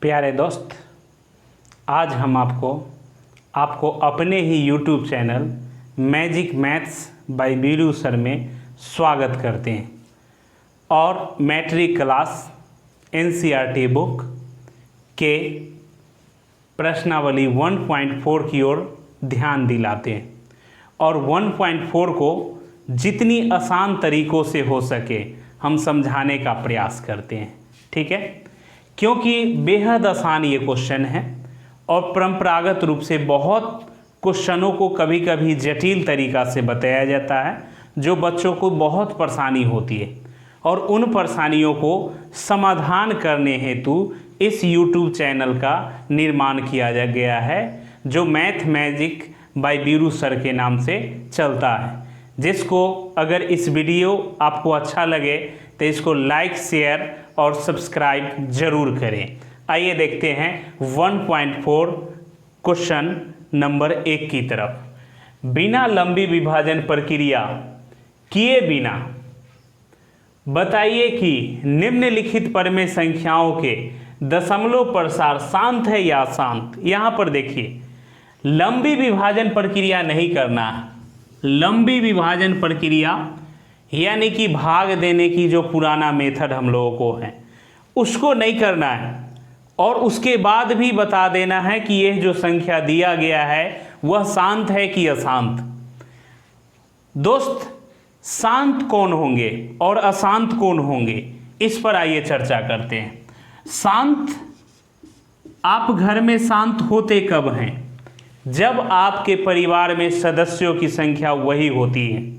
प्यारे दोस्त, आज हम आपको अपने ही YouTube channel magic maths by Biru sir में स्वागत करते हैं और मैट्रिक क्लास NCERT बुक के प्रश्नावली 1.4 की ओर ध्यान दिलाते हैं और 1.4 को जितनी आसान तरीक़ों से हो सके हम समझाने का प्रयास करते हैं। ठीक है, क्योंकि बेहद आसान ये क्वेश्चन है और परंपरागत रूप से बहुत क्वेश्चनों को कभी कभी जटिल तरीक़ा से बताया जाता है जो बच्चों को बहुत परेशानी होती है और उन परेशानियों को समाधान करने हेतु इस YouTube चैनल का निर्माण किया गया है जो math magic by Biru sir के नाम से चलता है। जिसको अगर इस वीडियो आपको अच्छा लगे तो इसको लाइक शेयर और सब्सक्राइब जरूर करें। आइए देखते हैं 1.4 क्वेश्चन नंबर 1 की तरफ। बिना लंबी विभाजन प्रक्रिया किए बिना बताइए कि निम्नलिखित परमेय संख्याओं के दशमलव प्रसार शांत है या अशांत। यहाँ पर देखिए, लंबी विभाजन प्रक्रिया नहीं करना है। लंबी विभाजन प्रक्रिया यानी कि भाग देने की जो पुराना मेथड हम लोगों को है उसको नहीं करना है और उसके बाद भी बता देना है कि यह जो संख्या दिया गया है वह शांत है कि अशांत। दोस्त, शांत कौन होंगे और अशांत कौन होंगे, इस पर आइए चर्चा करते हैं। शांत, आप घर में शांत होते कब हैं? जब आपके परिवार में सदस्यों की संख्या वही होती है।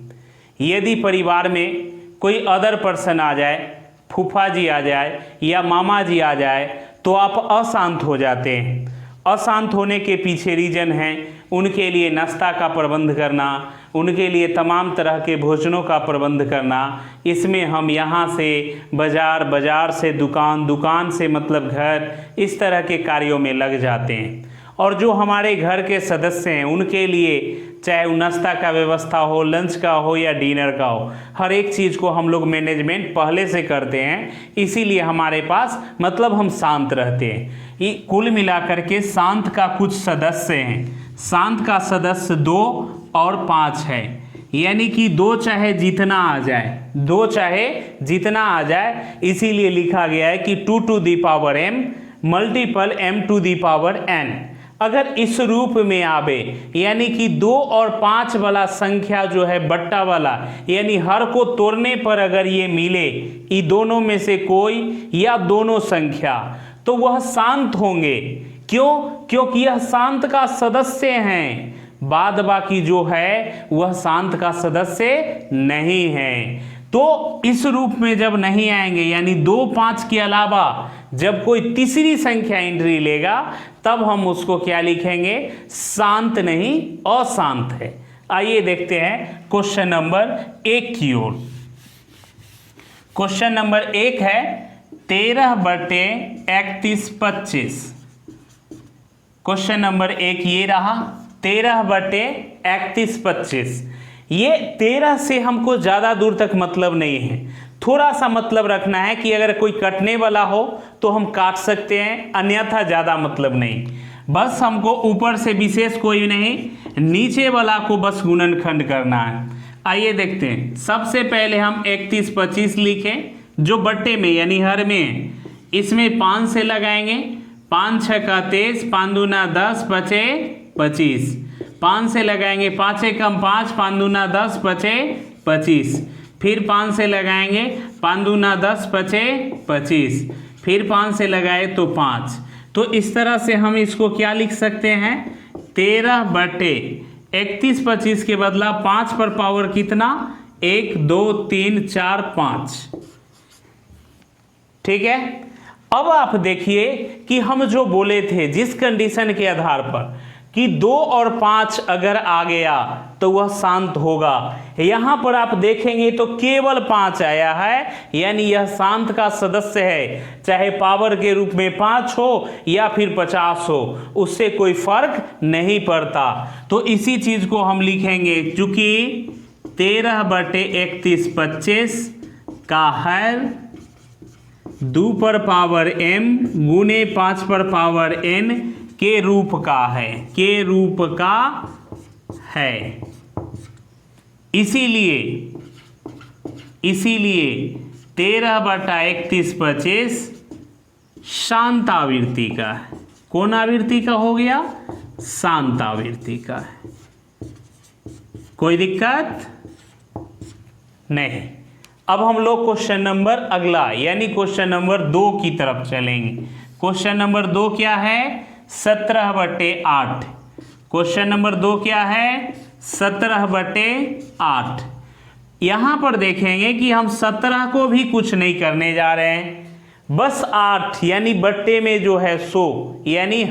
यदि परिवार में कोई अदर पर्सन आ जाए, फूफा जी आ जाए या मामा जी आ जाए तो आप अशांत हो जाते हैं। अशांत होने के पीछे रीजन है उनके लिए नाश्ता का प्रबंध करना, उनके लिए तमाम तरह के भोजनों का प्रबंध करना। इसमें हम यहाँ से बाज़ार, बाज़ार से दुकान, दुकान से मतलब घर, इस तरह के कार्यों में लग जाते हैं। और जो हमारे घर के सदस्य हैं उनके लिए चाहे नाश्ता का व्यवस्था हो, लंच का हो या डिनर का हो, हर एक चीज़ को हम लोग मैनेजमेंट पहले से करते हैं। इसीलिए हमारे पास मतलब हम शांत रहते हैं। ये कुल मिलाकर के शांत का कुछ सदस्य हैं। शांत का सदस्य 2 और 5 है, यानी कि 2 चाहे जितना आ जाए, 2 चाहे जितना आ जाए। इसीलिए लिखा गया है कि 2 to the power m multiple m to the power n। अगर इस रूप में आवे यानी कि 2 और 5 वाला संख्या जो है बट्टा वाला, यानी हर को तोड़ने पर अगर ये मिले ये दोनों में से कोई या दोनों संख्या, तो वह शांत होंगे। क्यों? क्योंकि यह शांत का सदस्य हैं। बाद बाकी जो है वह शांत का सदस्य नहीं है। तो इस रूप में जब नहीं आएंगे यानी 2, 5 के अलावा जब कोई तीसरी संख्या एंट्री लेगा तब हम उसको क्या लिखेंगे? शांत नहीं, अशांत है। आइए देखते हैं क्वेश्चन नंबर 1 की ओर। क्वेश्चन नंबर 1 है 13/31/25। क्वेश्चन नंबर 1 ये रहा 13/31/25। ये 13 से हमको ज़्यादा दूर तक मतलब नहीं है, थोड़ा सा मतलब रखना है कि अगर कोई कटने वाला हो तो हम काट सकते हैं, अन्यथा ज़्यादा मतलब नहीं। बस हमको ऊपर से विशेष कोई नहीं, नीचे वाला को बस गुणनखंड करना है। आइए देखते हैं। सबसे पहले हम 31/25 लिखें जो बट्टे में यानी हर में, इसमें 5 से लगाएंगे। 5 6 का 23, 5 दूना 10, 5 25। 5 से लगाएंगे, 5 एकम 5, 5 दूना 10, 5 25। फिर 5 से लगाएंगे, 5 दूना 10, 5 25। फिर 5 से लगाए तो 5। तो इस तरह से हम इसको क्या लिख सकते हैं? 13/31/25 के बदला 5 पर पावर कितना? 1 2 3 4 5। ठीक है। अब आप देखिए कि हम जो बोले थे जिस कंडीशन के आधार पर कि 2 और 5 अगर आ गया तो वह शांत होगा, यहाँ पर आप देखेंगे तो केवल 5 आया है, यानी यह शांत का सदस्य है। चाहे पावर के रूप में 5 हो या फिर 50 हो, उससे कोई फर्क नहीं पड़ता। तो इसी चीज को हम लिखेंगे, चूंकि 13/31/25 का हर 2 पर पावर m गुने 5 पर पावर n के रूप का है, के रूप का है। इसीलिए 13/31/25 शांत आवृत्ति का है। कौन आवृत्ति का हो गया? शांत आवृत्ति का है। कोई दिक्कत नहीं। अब हम लोग क्वेश्चन नंबर अगला यानी क्वेश्चन नंबर 2 की तरफ चलेंगे। क्वेश्चन नंबर 2 क्या है? 17/8। क्वेश्चन नंबर 2 क्या है? 17/8। यहां पर देखेंगे कि हम 17 को भी कुछ नहीं करने जा रहे हैं, बस 8 यानी बट्टे में जो है 100 यानी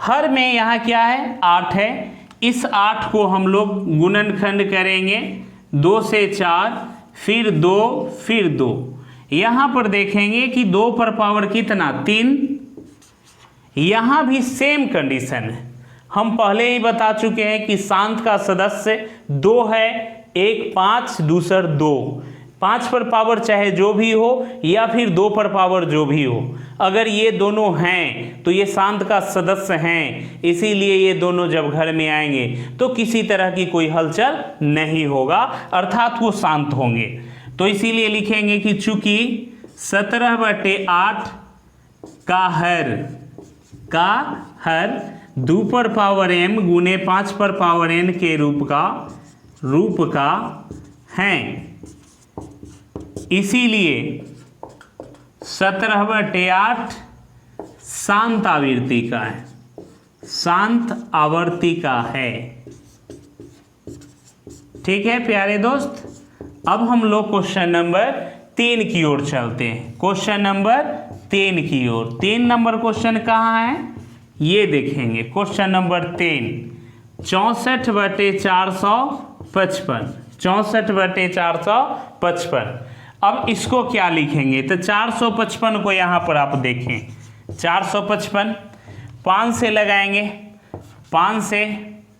हर में यहाँ क्या है? 8 है। इस 8 को हम लोग गुणनखंड करेंगे, 2 से 4 फिर 2 फिर 2। यहाँ पर देखेंगे कि 2 पर पावर कितना? 3। यहाँ भी सेम कंडीशन है। हम पहले ही बता चुके हैं कि शांत का सदस्य 2 है, एक 5 दूसर 2। 5 पर पावर चाहे जो भी हो या फिर 2 पर पावर जो भी हो, अगर ये दोनों हैं तो ये शांत का सदस्य हैं। इसीलिए ये दोनों जब घर में आएंगे तो किसी तरह की कोई हलचल नहीं होगा, अर्थात वो शांत होंगे। तो इसीलिए लिखेंगे कि चूंकि 17/8 का हर 2 पर पावर m गुने 5 पर पावर n के रूप का है, इसीलिए 17/8 शांत आवृत्ति का है, शांत आवर्ती का है। ठीक है प्यारे दोस्त। अब हम लोग क्वेश्चन नंबर 3 की ओर चलते हैं। क्वेश्चन नंबर 3 की ओर। 3 नंबर क्वेश्चन कहाँ है ये देखेंगे। Question number 3 64/455। 64/455। अब इसको क्या लिखेंगे? तो 455 को यहाँ पर आप देखें, 455 5 से लगाएंगे। 5 से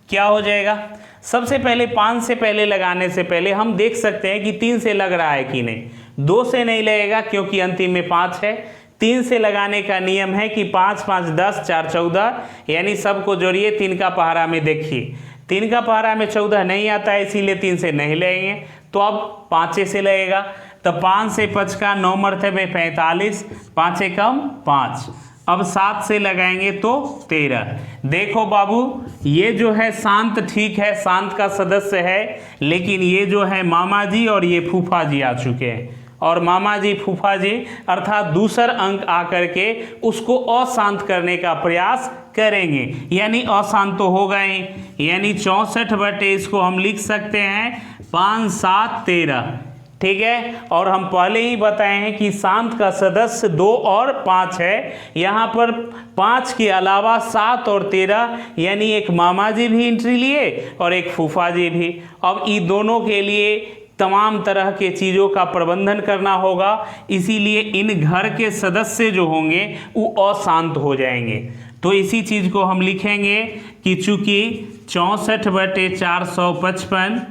क्या हो जाएगा? सबसे पहले 5 से पहले लगाने से पहले हम देख सकते हैं कि 3 से लग रहा है कि नहीं। 2 से नहीं लगेगा क्योंकि अंतिम में 5 है। 3 से लगाने का नियम है कि 5 5 10 4 14 यानी सबको जोड़िए। 3 का पहाड़ा में देखिए, 3 का पहाड़ा में 14 नहीं आता है, इसीलिए 3 से नहीं लगेंगे। तो अब 5 से लगेगा। तो 5 से 5 का 9 मरतबे 45, 5 से कम 5। अब 7 से लगाएंगे तो 13। देखो बाबू, ये जो है शांत ठीक है, शांत का सदस्य है, लेकिन ये जो है मामा जी और ये फूफा जी आ चुके हैं। और मामा जी फूफा जी अर्थात दूसर अंक आकर के उसको अशांत करने का प्रयास करेंगे, यानी अशांत तो हो गए। यानी 64 इसको हम लिख सकते हैं 5 7 13। ठीक है। और हम पहले ही बताए हैं कि शांत का सदस्य 2 और 5 है। यहाँ पर 5 के अलावा 7 और 13 यानी एक मामा जी भी एंट्री लिए और एक फूफा जी भी। अब इन दोनों के लिए तमाम तरह के चीज़ों का प्रबंधन करना होगा, इसीलिए इन घर के सदस्य जो होंगे वो अशांत हो जाएंगे। तो इसी चीज़ को हम लिखेंगे कि चूँकि 64/455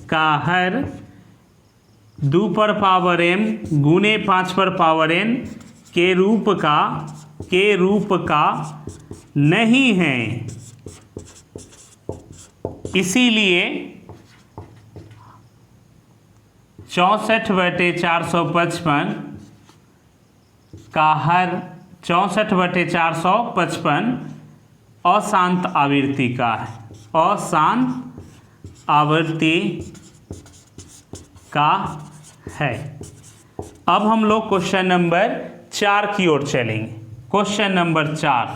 का हर 2 पर पावर m गुने 5 पर पावर n के रूप का नहीं है, इसीलिए 64/455 का हर 64/455 अशांत आवृत्ति का है, अशांत आवृत्ति का है। अब हम लोग क्वेश्चन नंबर 4 की ओर चलेंगे। क्वेश्चन नंबर 4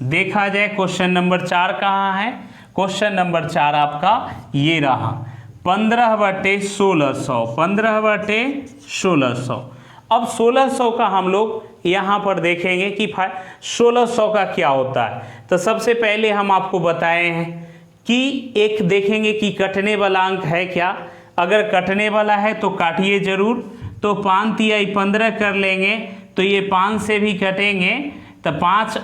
देखा जाए, क्वेश्चन नंबर 4 कहाँ है? क्वेश्चन नंबर 4 आपका ये रहा 15/1600। 15/1600। अब 1600 का हम लोग यहाँ पर देखेंगे कि 1600 का क्या होता है। तो सबसे पहले हम आपको बताए हैं कि एक देखेंगे कि कटने वाला अंक है क्या। अगर कटने वाला है तो काटिए जरूर। तो 5 तिहाई 15 कर लेंगे तो ये 5 से भी कटेंगे तो 5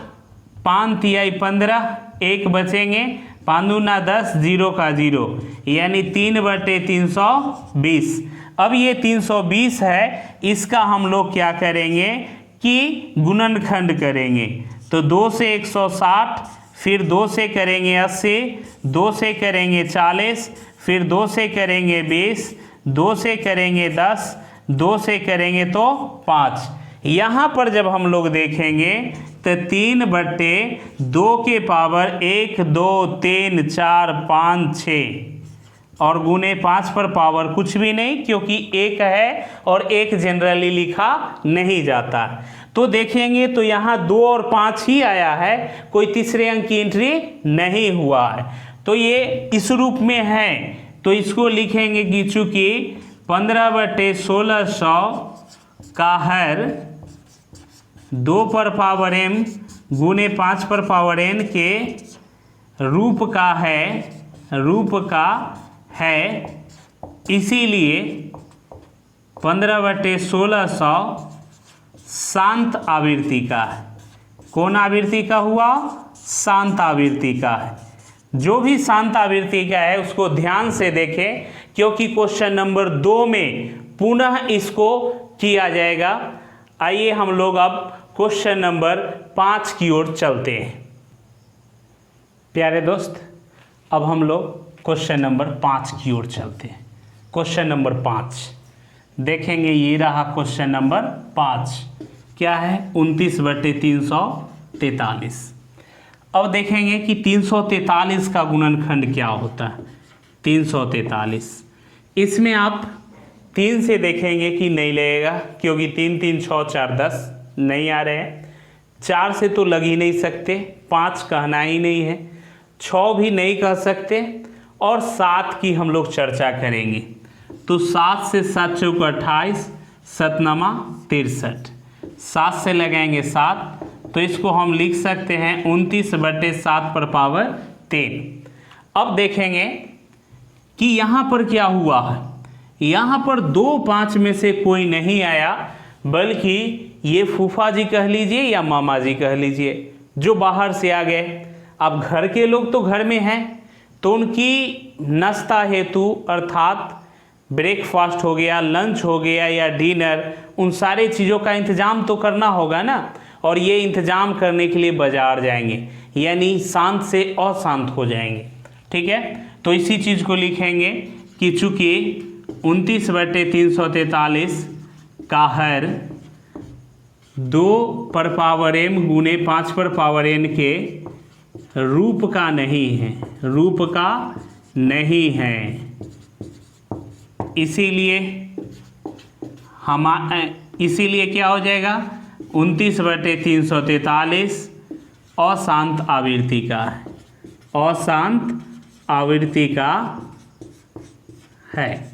तिहाई 15 1 बचेंगे, 5 दूना 10 0 का 0 यानी 3/320। अब ये 320 है, इसका हम लोग क्या करेंगे कि गुणनखंड करेंगे। तो 2 से 160, फिर 2 से करेंगे 80, 2 से करेंगे 40, फिर 2 से करेंगे 20, 2 से करेंगे 10, 2 से करेंगे तो 5। यहाँ पर जब हम लोग देखेंगे तो 3/2 के पावर 1, 2, 3, 4, 5, 6 और गुने 5 पर पावर कुछ भी नहीं, क्योंकि 1 है और 1 जनरली लिखा नहीं जाता। तो देखेंगे तो यहाँ 2 और 5 ही आया है, कोई तीसरे अंक की एंट्री नहीं हुआ है। तो ये इस रूप में है, तो इसको लिखेंगे कि चूंकि 15/1600 का हर 2 पर पावर m गुने 5 पर पावर n के रूप का है, इसीलिए 15/1600 शांत आवृत्ति का है। कौन आवृत्ति का हुआ? शांत आवृत्ति का है। जो भी शांत आवृत्ति का है उसको ध्यान से देखें, क्योंकि क्वेश्चन नंबर 2 में पुनः इसको किया जाएगा। आइए हम लोग अब क्वेश्चन नंबर 5 की ओर चलते हैं। प्यारे दोस्त, अब हम लोग क्वेश्चन नंबर 5 की ओर चलते हैं। क्वेश्चन नंबर 5 देखेंगे, ये रहा क्वेश्चन नंबर 5। क्या है? 29/343। अब देखेंगे कि 343 का गुणनखंड क्या होता है। 343 इसमें आप 3 से देखेंगे कि नहीं लगेगा, क्योंकि 3, 3, 6, 4, 10 नहीं आ रहे हैं। 4 से तो लग ही नहीं सकते, 5 कहना ही नहीं है, 6 भी नहीं कह सकते, और 7 की हम लोग चर्चा करेंगे। तो 7 से 7 चौक 28, 7 नमा 63, 7 से लगाएंगे 7, तो इसको हम लिख सकते हैं 29/7 पर पावर 3। अब देखेंगे कि यहाँ पर क्या हुआ है। यहाँ पर 2 5 में से कोई नहीं आया, बल्कि ये फूफा जी कह लीजिए या मामा जी कह लीजिए, जो बाहर से आ गए। अब घर के लोग तो घर में हैं, तो उनकी नाश्ता हेतु अर्थात ब्रेकफास्ट हो गया, लंच हो गया या डिनर, उन सारे चीज़ों का इंतज़ाम तो करना होगा ना, और ये इंतज़ाम करने के लिए बाज़ार जाएंगे, यानी शांत से अशांत हो जाएंगे। ठीक है, तो इसी चीज़ को लिखेंगे कि चूँकि 29/343 का हर 2 पर पावर m गुने 5 पर पावर n के रूप का नहीं है, रूप का नहीं है, इसीलिए क्या हो जाएगा? 29/343 अशांत आवृत्ति का है, अशांत आवृत्ति का है।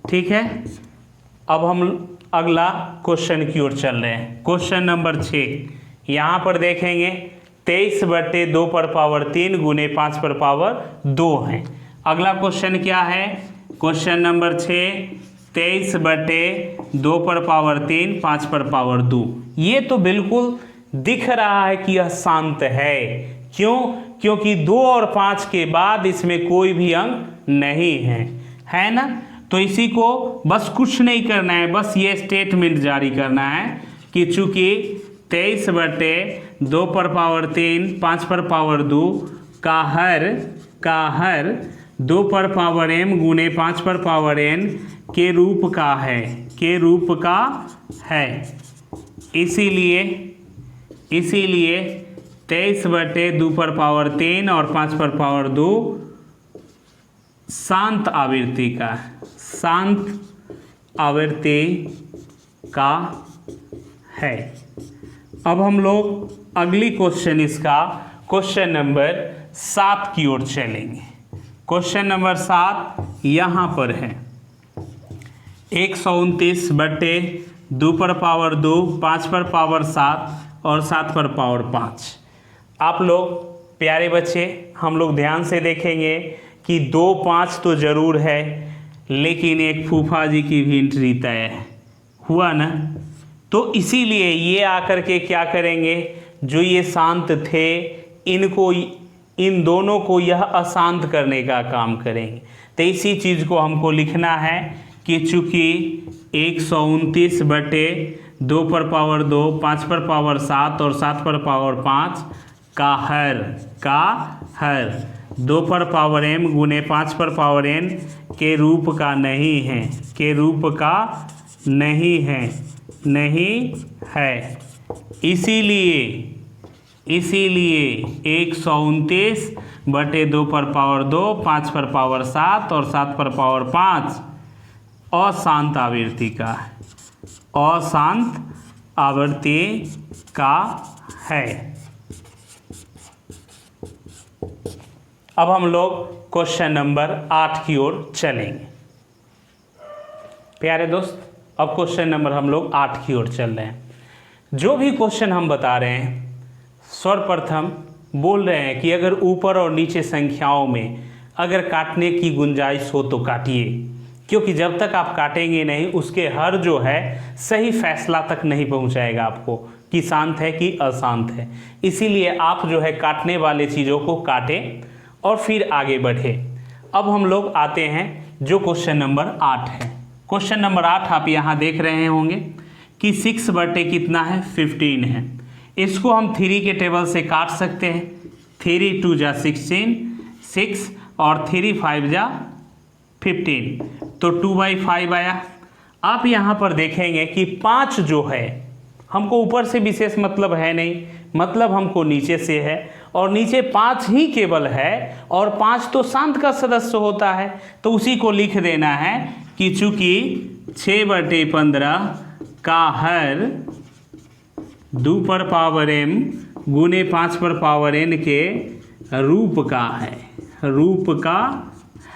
ठीक है, अब हम अगला क्वेश्चन की ओर चल रहे हैं। क्वेश्चन नंबर 6 यहाँ पर देखेंगे 23/2 पर पावर 3 गुने 5 पर पावर 2 है। अगला क्वेश्चन क्या है? क्वेश्चन नंबर 6 23/2 पर पावर 3 5 पर पावर 2। ये तो बिल्कुल दिख रहा है कि यह शांत है। क्यों? क्योंकि 2 और 5 के बाद इसमें कोई भी अंक नहीं है ना। तो इसी को बस कुछ नहीं करना है, बस ये स्टेटमेंट जारी करना है कि चूंकि 23/2 पर पावर 3 5 पर पावर 2 का हर 2 पर पावर m गुने 5 पर पावर n के रूप का है, इसीलिए 23/2 पर पावर 3 और 5 पर पावर 2 शांत आवृत्ति का है। अब हम लोग अगली क्वेश्चन क्वेश्चन नंबर 7 की ओर चलेंगे। क्वेश्चन नंबर 7 यहाँ पर है 129/2 पर पावर 2 5 पर पावर 7 और 7 पर पावर 5। आप लोग प्यारे बच्चे, हम लोग ध्यान से देखेंगे कि 2 5 तो ज़रूर है, लेकिन एक फूफा जी की भी एंट्री तय हुआ ना। तो इसीलिए ये आकर के क्या करेंगे, जो ये शांत थे इन दोनों को यह अशांत करने का काम करेंगे। तो इसी चीज़ को हमको लिखना है कि चूँकि 129/2 पर पावर 2, 5 पर पावर 7 और 7 पर पावर 5 का हर 2 पर पावर m गुने 5 पर पावर n के रूप का नहीं है, के रूप का नहीं है। इसीलिए 129/2 पर पावर 2, 5 पर पावर 7 और 7 पर पावर 5 अशांत आवृत्ति का है, अशांत आवृत्ति का है। अब हम लोग क्वेश्चन नंबर 8 की ओर चलेंगे। प्यारे दोस्त, अब क्वेश्चन नंबर हम लोग 8 की ओर चल रहे हैं। जो भी क्वेश्चन हम बता रहे हैं, सर्वप्रथम बोल रहे हैं कि अगर ऊपर और नीचे संख्याओं में अगर काटने की गुंजाइश हो तो काटिए, क्योंकि जब तक आप काटेंगे नहीं उसके हर जो है सही फैसला तक नहीं पहुंचाएगा आपको कि शांत है कि अशांत है। इसीलिए आप जो है काटने वाले चीज़ों को काटें और फिर आगे बढ़े। अब हम लोग आते हैं जो क्वेश्चन नंबर 8 है। क्वेश्चन नंबर 8 आप यहाँ देख रहे होंगे कि 6 कितना है 15 है। इसको हम 3 के टेबल से काट सकते हैं। 3 2 जा 16, 6 और 3 5 जा 15, तो 2/5 आया। आप यहाँ पर देखेंगे कि 5 जो है हमको ऊपर से विशेष मतलब है नहीं, मतलब हमको नीचे से है और नीचे 5 ही केवल है और 5 तो शांत का सदस्य होता है, तो उसी को लिख देना है कि चूंकि 6/15 का हर 2 पर पावर m गुने 5 पर पावर n के रूप का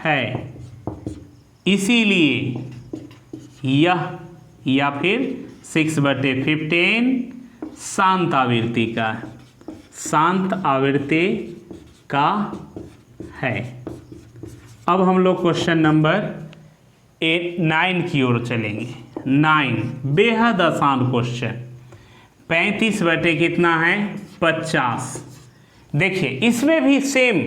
है, इसीलिए यह या फिर 6/15 शांत आवृत्ति का है, शांत आवृत्ति का है। अब हम लोग क्वेश्चन नंबर 9 की ओर चलेंगे। 9 बेहद आसान क्वेश्चन। 35 कितना है 50। देखिए इसमें भी सेम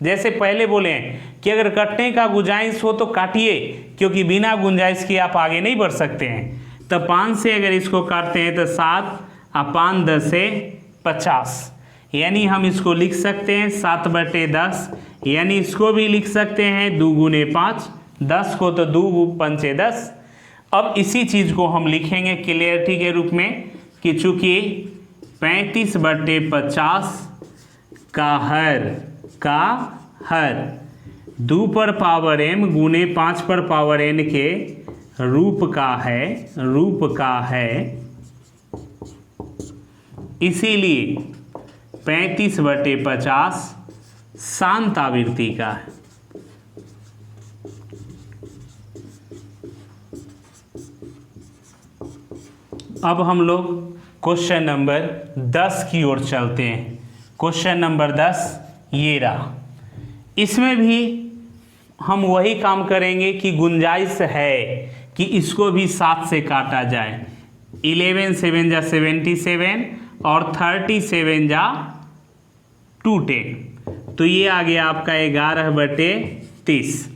जैसे पहले बोले कि अगर कटने का गुंजाइश हो तो काटिए, क्योंकि बिना गुंजाइश के आप आगे नहीं बढ़ सकते हैं। तो 5 से अगर इसको काटते हैं तो 7 और 5 10 से 50, यानी हम इसको लिख सकते हैं 7/10, यानी इसको भी लिख सकते हैं 2 गुने 5, 10 को तो 2 पंचे 10। अब इसी चीज़ को हम लिखेंगे क्लियरिटी के रूप में कि चूँकि 35/50 का हर 2 पर पावर m गुने 5 पर पावर n के रूप का है, इसीलिए 35/50 शांत आवृत्ति का है। अब हम लोग क्वेश्चन नंबर 10 की ओर चलते हैं। क्वेश्चन नंबर 10 ये रहा। इसमें भी हम वही काम करेंगे कि गुंजाइश है कि इसको भी 7 से काटा जाए। 11 7 जा 77 और 37 जा 210, तो ये आ गया आपका 11/30।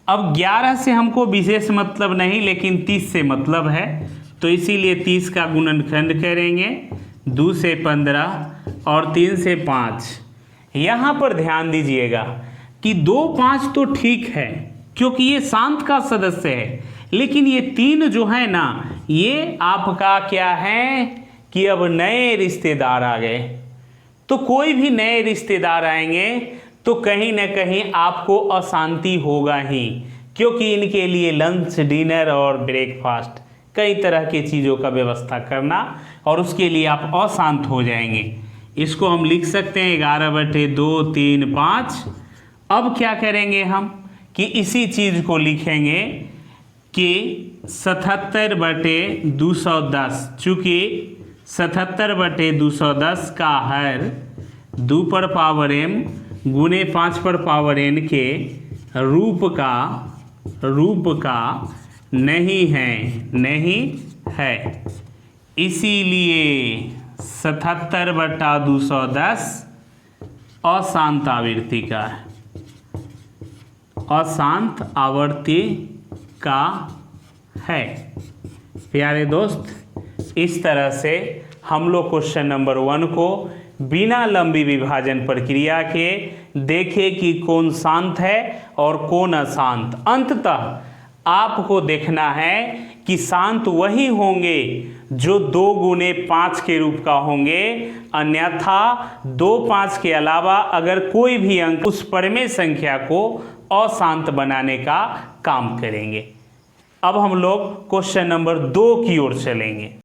अब 11 से हमको विशेष मतलब नहीं, लेकिन 30 से मतलब है, तो इसीलिए 30 का गुणनखंड करेंगे। 2 से 15 और 3 से 5। यहाँ पर ध्यान दीजिएगा कि 2 5 तो ठीक है क्योंकि ये शांत का सदस्य है, लेकिन ये 3 जो है ना, ये आपका क्या है कि अब नए रिश्तेदार आ गए। तो कोई भी नए रिश्तेदार आएंगे तो कहीं ना कहीं आपको अशांति होगा ही, क्योंकि इनके लिए लंच डिनर और ब्रेकफास्ट कई तरह की चीज़ों का व्यवस्था करना, और उसके लिए आप अशांत हो जाएंगे। इसको हम लिख सकते हैं 11/2 3 5। अब क्या करेंगे हम कि इसी चीज़ को लिखेंगे कि 77/210, चूँकि 77/210 का हर 2 पर पावर m गुने 5 पर पावर n के रूप का नहीं है, इसीलिए 77/210 अशांत आवृत्ति का है, अशांत आवृत्ति का है। प्यारे दोस्त, इस तरह से हम लोग क्वेश्चन नंबर 1 को बिना लंबी विभाजन प्रक्रिया के देखे कि कौन शांत है और कौन अशांत। अंततः आपको देखना है कि शांत वही होंगे जो 2 गुने 5 के रूप का होंगे, अन्यथा 2 5 के अलावा अगर कोई भी अंक उस परिमेय संख्या को अशांत बनाने का काम करेंगे। अब हम लोग क्वेश्चन नंबर 2 की ओर चलेंगे।